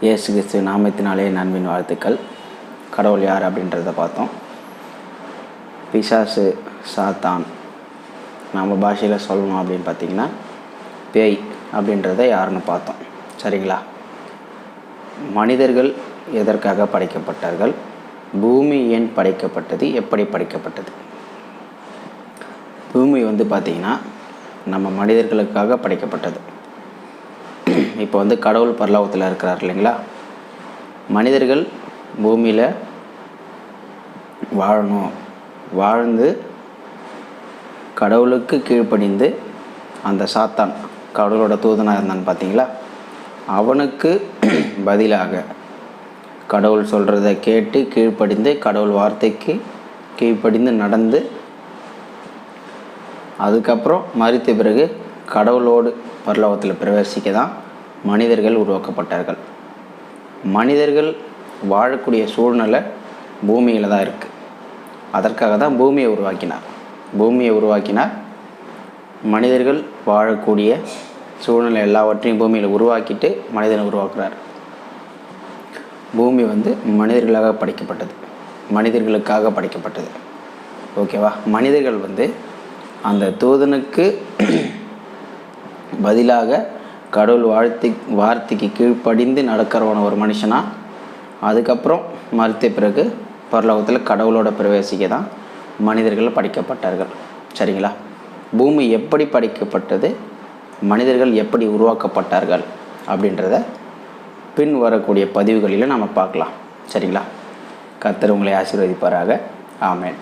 இயேசு கிறிஸ்து நாமத்தினாலே நன்பின் வாழ்த்துக்கள். கடவுள் யார் அப்படின்றத பார்த்தோம். பிசாசு, சாத்தான், நம்ம பாஷையில் சொல்லணும் அப்படின்னு பார்த்திங்கன்னா பேய் அப்படின்றத யாருன்னு பார்த்தோம். சரிங்களா? மனிதர்கள் எதற்காக படைக்கப்பட்டார்கள்? பூமி ஏன் படைக்கப்பட்டது? எப்படி படைக்கப்பட்டது? பூமி பார்த்திங்கன்னா நம்ம மனிதர்களுக்காக படைக்கப்பட்டது. இப்போ கடவுள் பரலோகத்தில் இருக்கிறார் இல்லைங்களா? மனிதர்கள் பூமியில் வாழணும், வாழ்ந்து கடவுளுக்கு கீழ்ப்படிந்து அந்த சாத்தான் கடவுளோட தூதனாக இருந்தான்னு பார்த்தீங்களா, அவனுக்கு பதிலாக கடவுள் சொல்கிறத கேட்டு கீழ்ப்படிந்து கடவுள் வார்த்தைக்கு கீழ்ப்படிந்து நடந்து அதுக்கப்புறம் மரித்த பிறகு கடவுளோடு பரலோகத்தில் பிரவேசிக்க தான் மனிதர்கள் உருவாக்கப்பட்டார்கள். மனிதர்கள் வாழக்கூடிய சூழ்நிலை பூமியில் தான் இருக்குது. அதற்காக தான் பூமியை உருவாக்கினார். மனிதர்கள் வாழக்கூடிய சூழ்நிலை எல்லாவற்றையும் பூமியில் உருவாக்கிட்டு மனிதனை உருவாக்குறார். பூமி மனிதர்களுக்காக படைக்கப்பட்டது. ஓகேவா? மனிதர்கள் அந்த தூதனுக்கு பதிலாக கடவுள் வார்த்தைக்கு கீழ்ப்படிந்து நடக்கிறவன ஒரு மனுஷனா, அதுக்கப்புறம் மரித்த பிறகு பரலோகத்தில் கடவுளோட பிரவேசிக்க தான் மனிதர்கள் படைக்கப்பட்டார்கள். சரிங்களா? பூமி எப்படி படைக்கப்பட்டது, மனிதர்கள் எப்படி உருவாக்கப்பட்டார்கள் அப்படின்றத பின் வரக்கூடிய பதிவுகளில் நம்ம பார்க்கலாம். சரிங்களா? கர்த்தர் உங்களை ஆசீர்வதிப்பாராக. ஆமென்.